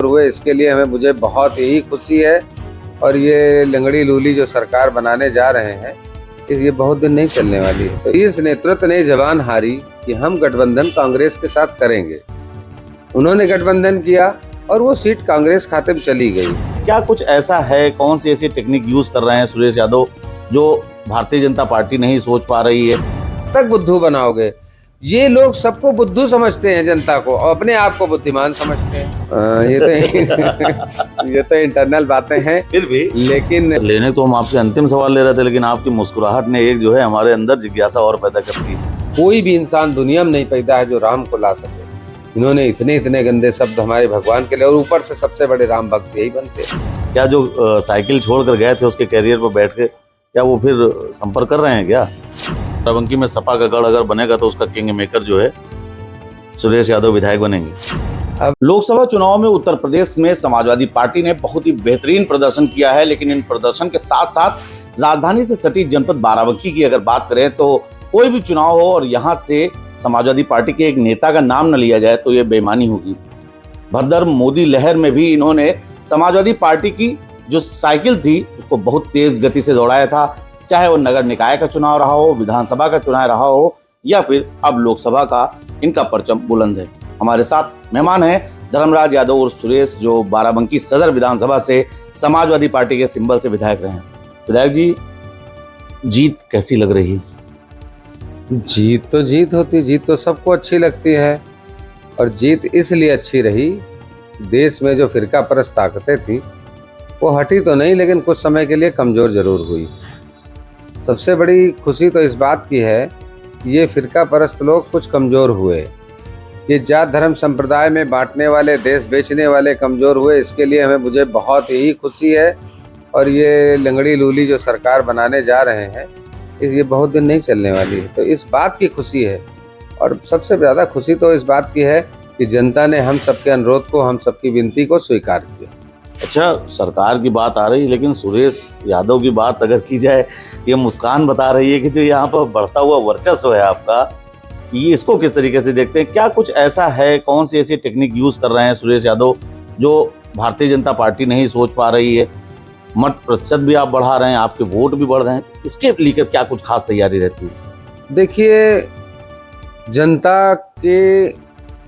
हुए, इसके लिए मुझे बहुत ही खुशी है। और ये लंगड़ी लूली जो सरकार बनाने जा रहे हैं, ये बहुत दिन नहीं चलने वाली है। तो इस नेतृत्व ने जबान हारी कि हम गठबंधन कांग्रेस के साथ करेंगे। उन्होंने गठबंधन किया और वो सीट कांग्रेस खाते में चली गई। क्या कुछ ऐसा है, कौन सी ऐसी टेक्निक यूज कर रहे हैं सुरेश यादव जो भारतीय जनता पार्टी नहीं सोच पा रही है? तक बुद्धू बनाओगे? ये लोग सबको बुद्धू समझते हैं, जनता को, और अपने आप को बुद्धिमान समझते हैं। ये तो इंटरनल बातें हैं। फिर भी लेकिन लेने तो हम आपसे अंतिम सवाल ले रहे थे, लेकिन आपकी मुस्कुराहट ने एक जो है हमारे अंदर जिज्ञासा और पैदा कर दी। कोई भी इंसान दुनिया में नहीं पैदा है जो राम को ला सके। इन्होंने इतने इतने गंदे शब्द हमारे भगवान के लिए, और ऊपर से सबसे बड़े राम भक्त यही बनते हैं। क्या जो साइकिल छोड़कर गए थे उसके कैरियर पर बैठ के, क्या वो फिर संपर्क कर रहे हैं क्या? बाराबंकी में सपा का गढ़ अगर बनेगा तो उसका किंग मेकर जो है सुरेश यादव विधायक बनेंगे। अब लोकसभा चुनाव में उत्तर प्रदेश में समाजवादी पार्टी ने बहुत ही बेहतरीन प्रदर्शन किया है, लेकिन इन प्रदर्शन के साथ साथ राजधानी से सटी जनपद बाराबंकी की अगर बात करें तो कोई भी चुनाव हो और यहाँ से समाजवादी पार्टी के एक नेता का नाम न लिया जाए तो ये बेईमानी होगी। भरदर मोदी लहर में भी इन्होंने समाजवादी पार्टी की जो साइकिल थी उसको बहुत तेज गति से दौड़ाया था, चाहे वो नगर निकाय का चुनाव रहा हो, विधानसभा का चुनाव रहा हो, या फिर अब लोकसभा का इनका परचम बुलंद है। हमारे साथ मेहमान हैं धर्मराज यादव और सुरेश, जो बाराबंकी सदर विधानसभा से समाजवादी पार्टी के सिंबल से विधायक रहे हैं। विधायक जी, जीत कैसी लग रही? जीत तो जीत होती, जीत तो सबको अच्छी लगती है। और जीत इसलिए अच्छी रही, देश में जो फिरका परस्त ताकतें थी वो हटी तो नहीं, लेकिन कुछ समय के लिए कमज़ोर जरूर हुई। सबसे बड़ी खुशी तो इस बात की है ये फिरका परस्त लोग कुछ कमज़ोर हुए। ये जात धर्म संप्रदाय में बांटने वाले, देश बेचने वाले कमज़ोर हुए। इसके लिए मुझे बहुत ही खुशी है। और ये लंगड़ी लूली जो सरकार बनाने जा रहे हैं, ये बहुत दिन नहीं चलने वाली है। तो इस बात की खुशी है। और सबसे ज़्यादा खुशी तो इस बात की है कि जनता ने हम सबके अनुरोध को, हम सबकी विनती को स्वीकार किया। अच्छा, सरकार की बात आ रही, लेकिन सुरेश यादव की बात अगर की जाए, ये मुस्कान बता रही है कि जो यहाँ पर बढ़ता हुआ वर्चस्व है आपका, ये इसको किस तरीके से देखते हैं? क्या कुछ ऐसा है, कौन सी ऐसी टेक्निक यूज कर रहे हैं सुरेश यादव जो भारतीय जनता पार्टी नहीं सोच पा रही है? मत प्रतिशत भी आप बढ़ा रहे हैं, आपके वोट भी बढ़ रहे हैं, इसके लेकर क्या कुछ खास तैयारी रहती है? देखिए, जनता के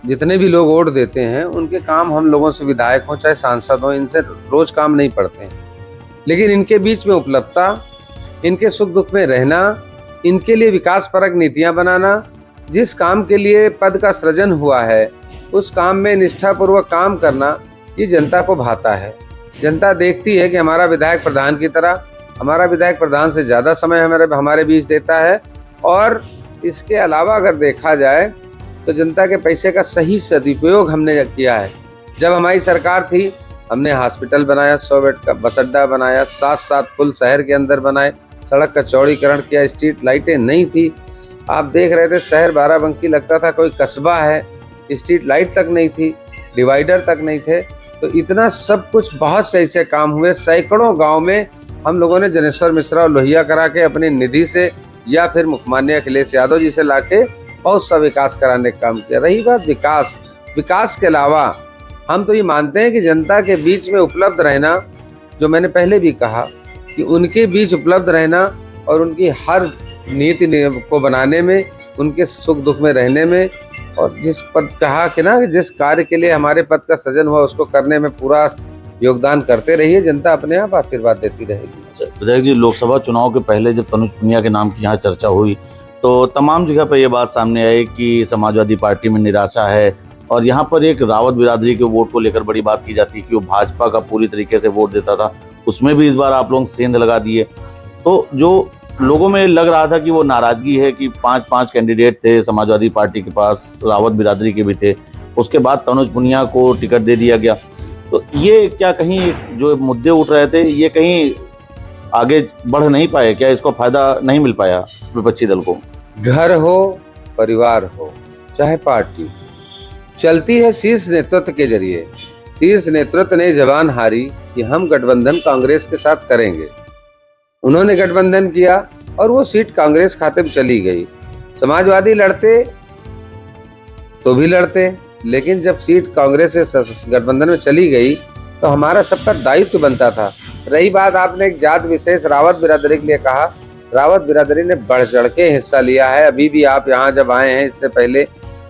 जितने भी लोग वोट देते हैं उनके काम हम लोगों से, विधायक हो चाहे सांसद हो, इनसे रोज काम नहीं पड़ते हैं। लेकिन इनके बीच में उपलब्धता, इनके सुख दुख में रहना, इनके लिए विकास परक नीतियां बनाना, जिस काम के लिए पद का सृजन हुआ है उस काम में निष्ठापूर्वक काम करना, ये जनता को भाता है। जनता देखती है कि हमारा विधायक प्रधान की तरह, हमारा विधायक प्रधान से ज़्यादा समय हमारे बीच देता है। और इसके अलावा अगर देखा जाए तो जनता के पैसे का सही सदुपयोग हमने किया है। जब हमारी सरकार थी हमने हॉस्पिटल बनाया, 100 बेड का बस अड्डा बनाया, 7 पुल शहर के अंदर बनाए, सड़क का चौड़ीकरण किया, स्ट्रीट लाइटें नहीं थी। आप देख रहे थे शहर बाराबंकी लगता था कोई कस्बा है, स्ट्रीट लाइट तक नहीं थी, डिवाइडर तक नहीं थे। तो इतना सब कुछ, बहुत से ऐसे काम हुए। सैकड़ों गाँव में हम लोगों ने जनेश्वर मिश्रा और लोहिया करा के अपनी निधि से, या फिर मुख्यमान्य अखिलेश यादव जी से लाके बहुत सा विकास कराने का काम किया। रही बात विकास के अलावा, हम तो ये मानते हैं कि जनता के बीच में उपलब्ध रहना, जो मैंने पहले भी कहा कि उनके बीच उपलब्ध रहना और उनकी हर नीति को बनाने में, उनके सुख दुख में रहने में, और जिस पद कहा कि ना, जिस कार्य के लिए हमारे पद का सृजन हुआ उसको करने में पूरा योगदान करते रहिए। जनता अपने आप आशीर्वाद देती रहेगी। विधायक जी, लोकसभा चुनाव के पहले जब तनुज पुनिया के नाम की यहाँ चर्चा हुई तो तमाम जगह पर यह बात सामने आई कि समाजवादी पार्टी में निराशा है, और यहाँ पर एक रावत बिरादरी के वोट को लेकर बड़ी बात की जाती है कि वो भाजपा का पूरी तरीके से वोट देता था, उसमें भी इस बार आप लोग सेंध लगा दिए। तो जो लोगों में लग रहा था कि वो नाराजगी है कि 5 कैंडिडेट थे समाजवादी पार्टी के पास, रावत बिरादरी के भी थे, उसके बाद तनुज पुनिया को टिकट दे दिया गया। तो ये क्या कहीं जो मुद्दे उठ रहे थे ये कहीं आगे बढ़ नहीं पाए क्या? इसको फायदा नहीं मिल पाया विपक्षी दल को? घर हो, परिवार हो, चाहे पार्टी, चलती है शीर्ष नेतृत्व के जरिए। शीर्ष नेतृत्व ने जबान हारी कि हम गठबंधन कांग्रेस के साथ करेंगे। उन्होंने गठबंधन किया और वो सीट कांग्रेस खाते में चली गई। समाजवादी लड़ते तो भी लड़ते, लेकिन जब सीट कांग्रेस से गठबंधन में चली गई तो हमारा सबका दायित्व बनता था। रही बात आपने एक जात विशेष रावत बिरादरी के लिए कहा, रावत बिरादरी ने बढ़ चढ़ के हिस्सा लिया है। अभी भी आप यहाँ जब आए हैं, इससे पहले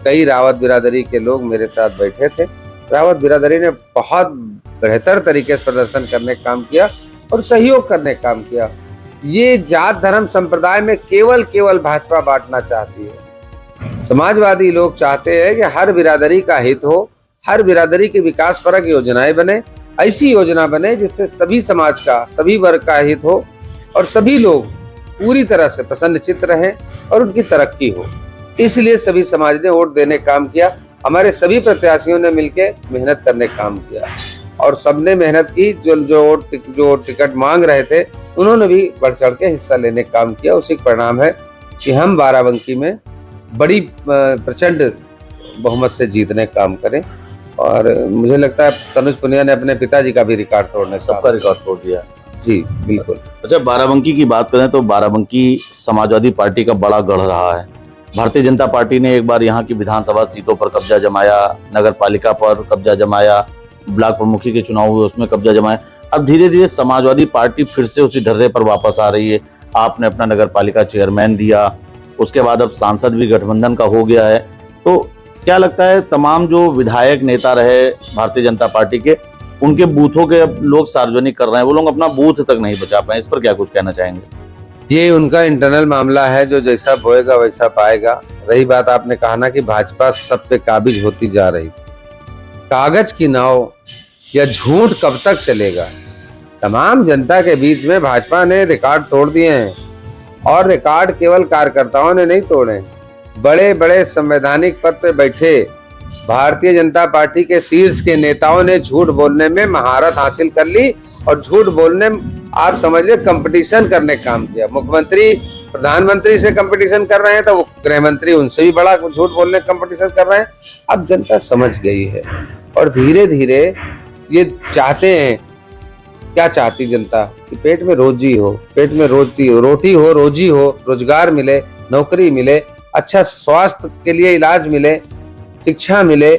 कई रावत बिरादरी के लोग मेरे साथ बैठे थे। रावत बिरादरी ने बहुत बेहतर तरीके से प्रदर्शन करने का काम किया और सहयोग करने का काम किया। ये जात धर्म संप्रदाय में केवल भाजपा बांटना चाहती है। समाजवादी लोग चाहते हैं कि हर बिरादरी का हित हो, हर बिरादरी की विकास परक योजनाएं बने, ऐसी योजना बने जिससे सभी समाज का, सभी वर्ग का हित हो और सभी लोग पूरी तरह से प्रसन्नचित्त रहें और उनकी तरक्की हो। इसलिए सभी समाज ने वोट देने का काम किया। हमारे सभी प्रत्याशियों ने मिलकर मेहनत करने का काम किया और सबने मेहनत की। जो टिकट मांग रहे थे उन्होंने भी बढ़ चढ़ के हिस्सा लेने का काम किया। उसी का परिणाम है कि हम बाराबंकी में बड़ी प्रचंड बहुमत से जीतने का काम करें। और मुझे लगता है तनुज पुनिया ने अपने पिताजी का भी रिकॉर्ड तोड़ने सबका रिकॉर्ड तोड़ दिया। जी बिल्कुल। अच्छा, बाराबंकी की बात करें तो बाराबंकी समाजवादी पार्टी का बड़ा गढ़ रहा है। भारतीय जनता पार्टी ने एक बार यहाँ की विधानसभा सीटों पर कब्जा जमाया, नगर पालिका पर कब्जा जमाया, ब्लॉक प्रमुखी के चुनाव हुए उसमें कब्जा जमाया। अब धीरे धीरे समाजवादी पार्टी फिर से उसी ढर्रे पर वापस आ रही है। आपने अपना नगर पालिका चेयरमैन दिया, उसके बाद अब सांसद भी गठबंधन का हो गया है। तो क्या लगता है, तमाम जो विधायक नेता रहे भारतीय जनता पार्टी के, उनके बूथों के अब लोग सार्वजनिक कर रहे हैं, वो लोग अपना बूथ तक नहीं बचा पाए, इस पर क्या कुछ कहना चाहेंगे? ये उनका इंटरनल मामला है, जो जैसा बोएगा वैसा पाएगा। रही बात आपने कहा ना कि भाजपा सब पे काबिज होती जा रही, कागज की नाव या झूठ कब तक चलेगा? तमाम जनता के बीच में भाजपा ने रिकॉर्ड तोड़ दिए हैं और रिकॉर्ड केवल कार्यकर्ताओं ने नहीं तोड़े। बड़े बड़े संवैधानिक पद पे बैठे भारतीय जनता पार्टी के शीर्ष के नेताओं ने झूठ बोलने में महारत हासिल कर ली और झूठ बोलने आप समझ लीजिए कंपटीशन करने का काम किया। मुख्यमंत्री प्रधानमंत्री से कंपटीशन कर रहे हैं तो वो गृह मंत्री उनसे भी बड़ा झूठ बोलने का कंपटीशन कर रहे हैं। अब जनता समझ गई है और धीरे धीरे ये चाहते हैं, क्या चाहती जनता कि पेट में रोजी हो, पेट में रोटी हो, रोजी हो, रोजगार मिले, नौकरी मिले, अच्छा स्वास्थ्य के लिए इलाज मिले, शिक्षा मिले।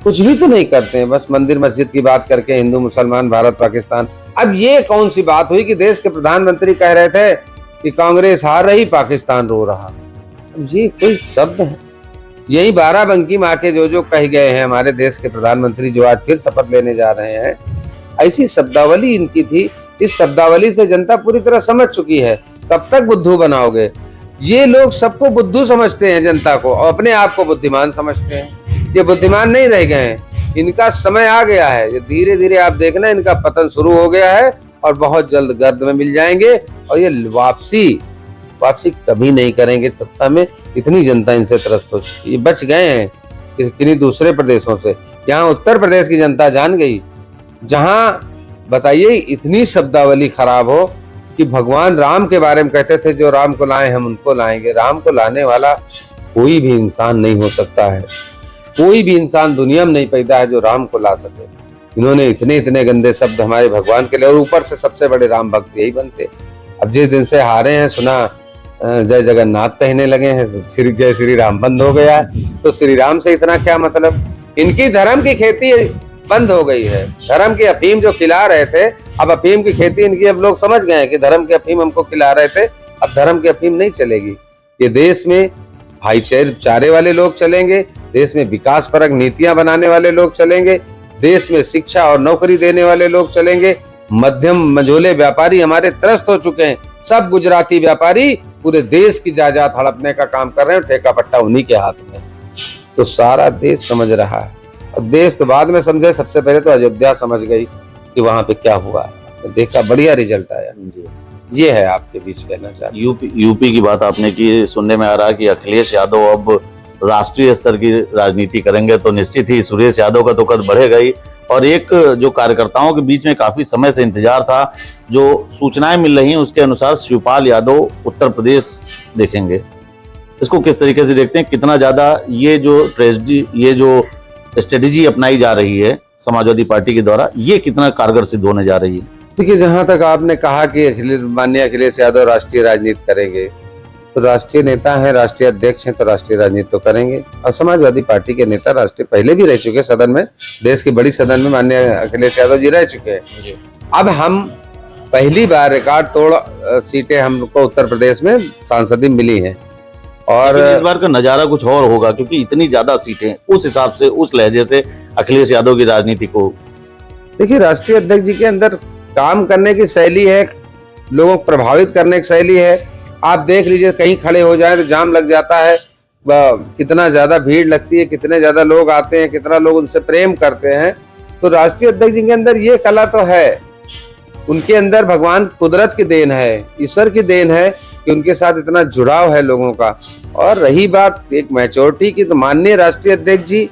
कुछ भी तो नहीं करते हैं, बस मंदिर मस्जिद की बात करके हिंदू मुसलमान, भारत पाकिस्तान। अब ये कौन सी बात हुई कि देश के प्रधानमंत्री कह रहे थे कि कांग्रेस हार रही, पाकिस्तान रो रहा? ये कोई शब्द है? यही बाराबंकी में आके जो कह गए हैं हमारे देश के प्रधानमंत्री, जो आज फिर शपथ लेने जा रहे हैं, ऐसी शब्दावली इनकी थी। इस शब्दावली से जनता पूरी तरह समझ चुकी है। कब तक बुद्धू बनाओगे? ये लोग सबको बुद्धू समझते हैं, जनता को, और अपने आप को बुद्धिमान समझते हैं। ये बुद्धिमान नहीं रह गए हैं, इनका समय आ गया है। ये धीरे धीरे आप देखना इनका पतन शुरू हो गया है और बहुत जल्द गर्द में मिल जाएंगे और ये वापसी कभी नहीं करेंगे सत्ता में। इतनी जनता इनसे त्रस्त हो चुकी है। ये बच गए हैं किन्हीं दूसरे प्रदेशों से। यहाँ उत्तर प्रदेश की जनता जान गई, जहां बताइए इतनी शब्दावली खराब हो कि भगवान राम के बारे में कहते थे, जो राम को लाए हम उनको लाएंगे। राम को लाने वाला कोई भी इंसान नहीं हो सकता है, कोई भी इंसान दुनिया में नहीं पैदा है जो राम को ला सके। इन्होंने इतने गंदे शब्द हमारे भगवान के लिए, और ऊपर से सबसे बड़े राम भक्त यही बनते। अब जिस दिन से हारे हैं, सुना जय जगन्नाथ कहने लगे हैं, जय श्री राम बंद हो गया है। तो श्री राम से इतना क्या मतलब? इनकी धर्म की खेती बंद हो गई है। धर्म की अफीम जो खिला रहे थे, अब अफीम की खेती इनकी, अब लोग समझ गए हैं कि धर्म की अफीम हमको खिला रहे थे, अब धर्म की अफीम नहीं चलेगी। ये देश में भाईचारे वाले लोग चलेंगे, देश में विकास परक नीतियां बनाने वाले लोग चलेंगे, देश में शिक्षा और नौकरी देने वाले लोग चलेंगे। मध्यम मझोले व्यापारी हमारे त्रस्त हो चुके हैं। सब गुजराती व्यापारी पूरे देश की जायदाद हड़पने का काम कर रहे हैं, ठेका पट्टा उन्हीं के हाथ में। तो सारा देश समझ रहा है, और देश तो बाद में समझे, सबसे पहले तो अयोध्या समझ गई कि वहां पे क्या हुआ है। देखा, बढ़िया रिजल्ट आया। ये है आपके बीच कहना चाहता। यूपी की बात आपने की, सुनने में आ रहा है कि अखिलेश यादव अब राष्ट्रीय स्तर की राजनीति करेंगे, तो निश्चित ही सुरेश यादव का तो कद बढ़ेगा ही। और एक जो कार्यकर्ताओं के बीच में काफी समय से इंतजार था, जो सूचनाएं मिल रही हैं उसके अनुसार शिवपाल यादव उत्तर प्रदेश देखेंगे। इसको किस तरीके से देखते हैं? कितना ज्यादा ये जो स्ट्रेटेजी अपनाई जा रही है समाजवादी पार्टी के द्वारा, ये कितना कारगर सिद्ध होने जा रही है? देखिए, जहां तक आपने कहा कि माननीय अखिलेश यादव राष्ट्रीय राजनीति करेंगे, तो राष्ट्रीय नेता हैं, राष्ट्रीय अध्यक्ष हैं, तो राष्ट्रीय राजनीति तो करेंगे। और समाजवादी पार्टी के नेता राष्ट्रीय पहले भी रह चुके हैं सदन में, देश की बड़ी सदन में माननीय अखिलेश यादव जी रह चुके हैं। अब हम पहली बार रिकॉर्ड तोड़ सीटें हमको उत्तर प्रदेश में सांसदी मिली हैं। और इस बार का नजारा कुछ और होगा, क्योंकि इतनी ज्यादा सीटें, उस हिसाब से, उस लहजे से अखिलेश यादव की राजनीति को, देखिए, राष्ट्रीय अध्यक्ष जी के अंदर काम करने की शैली है, लोगों को प्रभावित करने की शैली है। आप देख लीजिए, कहीं खड़े हो जाए तो जाम लग जाता है, कितना ज्यादा भीड़ लगती है, कितने ज्यादा लोग आते हैं, कितना लोग उनसे प्रेम करते हैं। तो राष्ट्रीय अध्यक्ष जी के अंदर ये कला तो है, उनके अंदर भगवान कुदरत की देन है, ईश्वर की देन है कि उनके साथ इतना जुड़ाव है लोगों का। और रही बात एक मैच्योरिटी की, तो माननीय राष्ट्रीय अध्यक्ष जी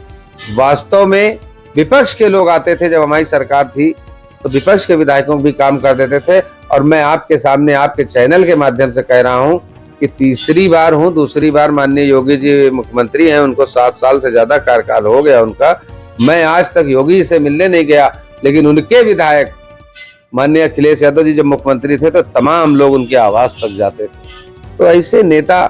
वास्तव में विपक्ष के लोग आते थे जब हमारी सरकार थी, तो विपक्ष के विधायकों भी काम कर देते थे। और मैं आपके सामने आपके चैनल के माध्यम से कह रहा हूं कि तीसरी बार हूं, दूसरी बार माननीय योगी जी मुख्यमंत्री हैं, उनको 7 साल से ज्यादा कार्यकाल हो गया उनका। मैं आज तक योगी से मिलने नहीं गया, लेकिन उनके विधायक माननीय अखिलेश यादव जी जब मुख्यमंत्री थे तो तमाम लोग उनके आवास तक जाते थे। तो ऐसे नेता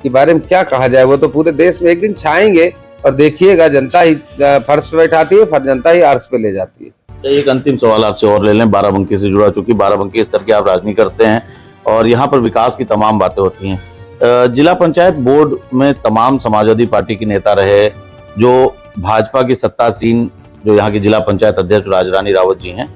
के बारे में क्या कहा जाए, वो तो पूरे देश में एक दिन छाएंगे और देखिएगा, जनता ही फर्श पे बैठाती है, जनता ही अर्श पे ले जाती है। एक अंतिम सवाल आपसे और ले लें, बाराबंकी से जुड़ा, चूंकि बाराबंकी स्तर की आप राजनीति करते हैं और यहाँ पर विकास की तमाम बातें होती हैं। जिला पंचायत बोर्ड में तमाम समाजवादी पार्टी के नेता रहे, जो भाजपा की सत्तासीन, जो यहाँ की जिला पंचायत अध्यक्ष राजरानी रावत जी हैं,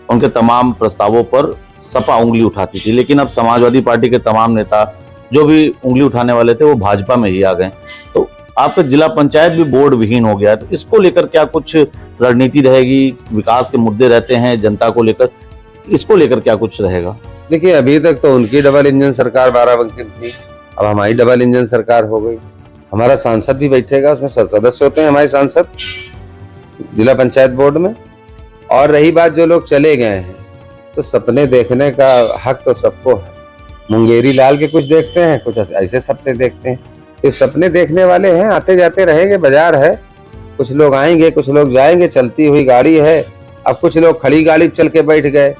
उनके तमाम प्रस्तावों पर सपा उंगली उठाती थी। लेकिन अब समाजवादी पार्टी के तमाम नेता जो भी उंगली उठाने वाले थे वो भाजपा में ही आ गए। तो आपका जिला पंचायत भी बोर्ड विहीन हो गया, तो इसको लेकर क्या कुछ रणनीति रहेगी? विकास के मुद्दे रहते हैं जनता को लेकर, इसको लेकर क्या कुछ रहेगा? देखिए, अभी तक तो उनकी डबल इंजन सरकार बाराबंकी में थी, अब हमारी डबल इंजन सरकार हो गई। हमारा सांसद भी बैठेगा, उसमें सदस्य होते हैं हमारे सांसद जिला पंचायत बोर्ड में। और रही बात जो लोग चले गए हैं, तो सपने देखने का हक तो सबको है। मुंगेरी लाल के कुछ देखते हैं, कुछ ऐसे सपने देखते हैं। इस सपने देखने वाले हैं, आते जाते रहेंगे, बाजार है, कुछ लोग आएंगे, कुछ लोग जाएंगे, चलती हुई गाड़ी है। अब कुछ लोग खड़ी गाड़ी चल के बैठ गए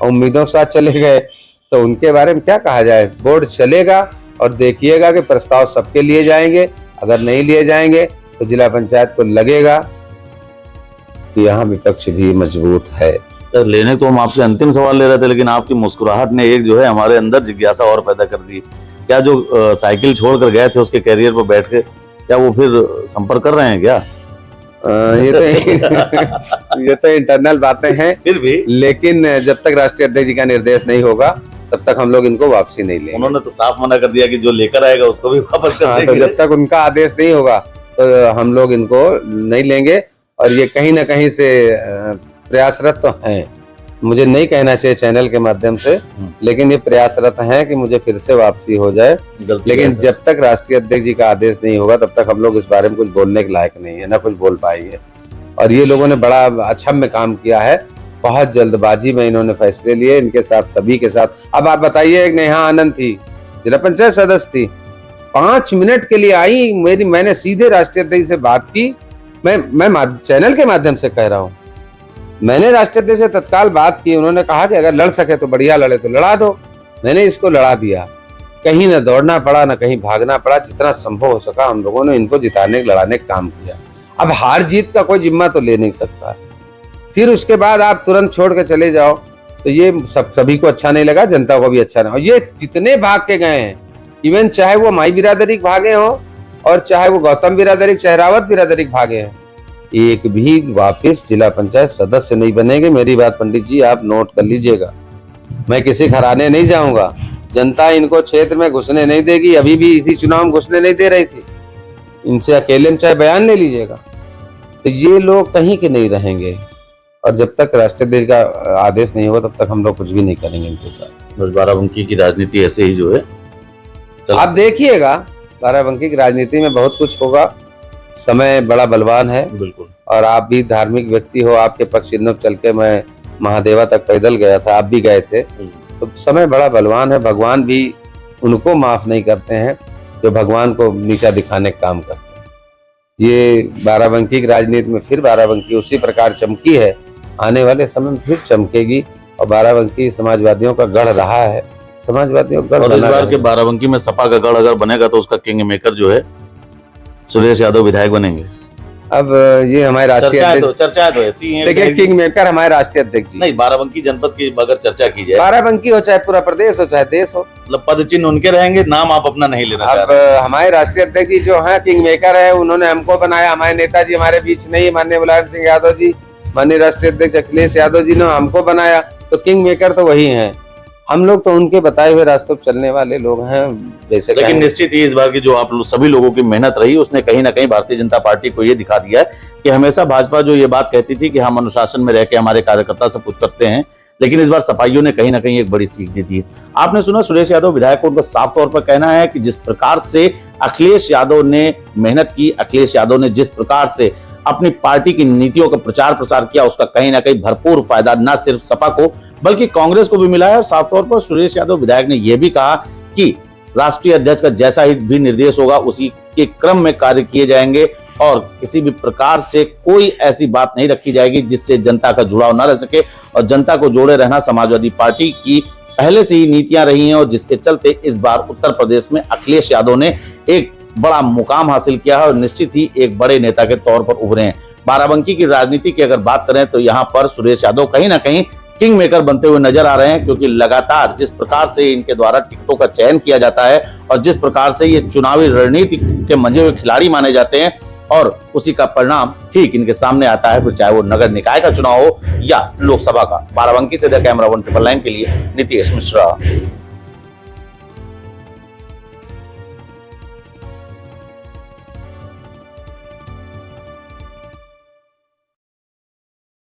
और उम्मीदों के साथ चले गए, तो उनके बारे में क्या कहा जाए। बोर्ड चलेगा और देखिएगा कि प्रस्ताव सबके लिए जाएंगे, अगर नहीं लिए जाएंगे तो जिला पंचायत को लगेगा कि यहाँ विपक्ष भी मजबूत है। सर, लेने तो हम आपसे अंतिम सवाल ले रहे थे, लेकिन आपकी मुस्कुराहट ने एक जो है हमारे अंदर जिज्ञासा और पैदा कर दी। क्या जो साइकिल छोड़कर गए थे उसके कैरियर पर बैठ के, क्या वो फिर संपर्क कर रहे हैं क्या? ये तो इंटरनल बातें हैं, फिर भी लेकिन जब तक राष्ट्रीय अध्यक्ष जी का निर्देश नहीं होगा तब तक हम लोग इनको वापसी नहीं लेंगे। उन्होंने तो साफ मना कर दिया कि जो लेकर आएगा उसको भी वापस कर देंगे। तो जब तक उनका आदेश नहीं होगा तो हम लोग इनको नहीं लेंगे। और ये कहीं ना कहीं से प्रयासरत तो हैं, मुझे नहीं कहना चाहिए चैनल के माध्यम से, लेकिन ये प्रयासरत हैं कि मुझे फिर से वापसी हो जाए। लेकिन जब तक राष्ट्रीय अध्यक्ष जी का आदेश नहीं होगा तब तक हम लोग इस बारे में कुछ बोलने के लायक नहीं है, ना कुछ बोल पाएंगे। और ये लोगों ने बड़ा अक्षम्य काम किया है, बहुत जल्दबाजी में इन्होंने फैसले लिए, इनके साथ, सभी के साथ। अब आप बताइए, एक नेहा आनंद थी, जिला पंचायत सदस्य थी, 5 मिनट के लिए आई, मैंने सीधे राष्ट्रीय अध्यक्ष से बात की। मैं चैनल के माध्यम से कह रहा हूँ, मैंने राष्ट्रीय अध्यक्ष से तत्काल बात की। उन्होंने कहा कि अगर लड़ सके तो बढ़िया, लड़े तो लड़ा दो। मैंने इसको लड़ा दिया, कहीं न दौड़ना पड़ा, न कहीं भागना पड़ा। जितना संभव हो सका हम लोगों ने इनको जिताने लड़ाने का काम किया। अब हार जीत का कोई जिम्मा तो ले नहीं सकता। फिर उसके बाद आप तुरंत छोड़ के चले जाओ तो ये सभी को अच्छा नहीं लगा, जनता को भी अच्छा नहीं। और ये जितने भाग के गए हैं, इवन चाहे वो माई बिरादरी भागे हो और चाहे वो गौतम बिरादरी, चेहरावत बिरादरी भागे हैं, एक भी वापस जिला पंचायत सदस्य नहीं बनेंगे। मेरी बात पंडित जी आप नोट कर लीजिएगा। मैं किसी घराने नहीं जाऊंगा, जनता इनको क्षेत्र में घुसने नहीं देगी। अभी भी इसी चुनाव में घुसने नहीं दे रही थी, इनसे अकेले में चाहे बयान ले लीजिएगा। तो ये लोग कहीं के नहीं रहेंगे, और जब तक राष्ट्रीय अध्यक्ष का आदेश नहीं होगा तब तक हम लोग कुछ भी नहीं करेंगे इनके साथ। बस बाराबंकी की राजनीति ऐसे ही जो है आप देखिएगा, बाराबंकी की राजनीति में बहुत कुछ होगा। समय बड़ा बलवान है, बिल्कुल। और आप भी धार्मिक व्यक्ति हो, आपके पक्ष चिन्ह चल के मैं महादेवा तक पैदल गया था, आप भी गए थे। तो समय बड़ा बलवान है, भगवान भी उनको माफ नहीं करते हैं जो भगवान को नीचा दिखाने का काम करते हैं। ये बाराबंकी की राजनीति में फिर बाराबंकी उसी प्रकार चमकी है, आने वाले समय में फिर चमकेगी। और बाराबंकी समाजवादियों का गढ़ रहा है, समाजवादियों का और गढ़ इस बना बार के रहेगा। बाराबंकी में सपा का गढ़ अगर बनेगा तो उसका किंग मेकर जो है सुरेश यादव विधायक बनेंगे। अब ये हमारे राष्ट्रीय अध्यक्ष, चर्चाएं तो ऐसी हैं। देखिए किंग मेकर हमारे राष्ट्रीय अध्यक्ष जी। नहीं, बाराबंकी जनपद की अगर चर्चा की जाए, बाराबंकी हो चाहे पूरा प्रदेश हो चाहे देश हो, मतलब पद चिन्ह उनके रहेंगे, नाम आप अपना नहीं लेना चाह अब रहे। हमारे राष्ट्रीय अध्यक्ष जी जो हैं किंग मेकर है, उन्होंने हमको बनाया। हमारे नेताजी हमारे बीच नहीं, माननीय मुलायम सिंह यादव जी, माननीय राष्ट्रीय अध्यक्ष अखिलेश यादव जी ने हमको बनाया, तो किंग मेकर तो वही हैं। हम लोग तो उनके बताए हुए रास्ते पर चलने वाले लोग हैं। जैसे लेकिन कहें, निश्चित ही इस बार की जो आप सभी लोगों की मेहनत रही, उसने कहीं ना कहीं भारतीय जनता पार्टी को ये दिखा दिया है कि हमेशा भाजपा जो ये बात कहती थी कि हम अनुशासन में रह के हमारे कार्यकर्ता सब कुछ करते हैं, लेकिन इस बार सपाइयों ने कहीं ना कहीं एक बड़ी सीख दी थी। आपने सुना सुरेश यादव विधायक को, उनका साफ तौर पर कहना है कि जिस प्रकार से अखिलेश यादव ने मेहनत की, अखिलेश यादव ने जिस प्रकार से अपनी पार्टी की नीतियों का प्रचार प्रसार किया, उसका कहीं ना कहीं भरपूर फायदा न सिर्फ सपा को बल्कि कांग्रेस को भी मिला है। और साफ तौर पर सुरेश यादव विधायक ने यह भी कहा कि राष्ट्रीय अध्यक्ष का जैसा ही भी निर्देश होगा उसी के क्रम में कार्य किए जाएंगे और किसी भी प्रकार से कोई ऐसी बात नहीं रखी जाएगी जिससे जनता का जुड़ाव न रह सके। और जनता को जोड़े रहना समाजवादी पार्टी की पहले से ही नीतियां रही हैं और जिसके चलते इस बार उत्तर प्रदेश में अखिलेश यादव ने एक बड़ा मुकाम हासिल किया है और निश्चित ही एक बड़े नेता के तौर पर उभरे हैं। बाराबंकी की राजनीति की अगर बात करें तो यहाँ पर सुरेश यादव कहीं ना कहीं किंग मेकर बनते हुए नजर आ रहे हैं, क्योंकि लगातार जिस प्रकार से इनके द्वारा टिकटों का चयन किया जाता है और जिस प्रकार से ये चुनावी रणनीति के मंझे हुए खिलाड़ी माने जाते हैं और उसी का परिणाम ठीक इनके सामने आता है, फिर चाहे वो नगर निकाय का चुनाव हो या लोकसभा का। बाराबंकी से द कैमरा 199 के लिए नीतीश मिश्रा।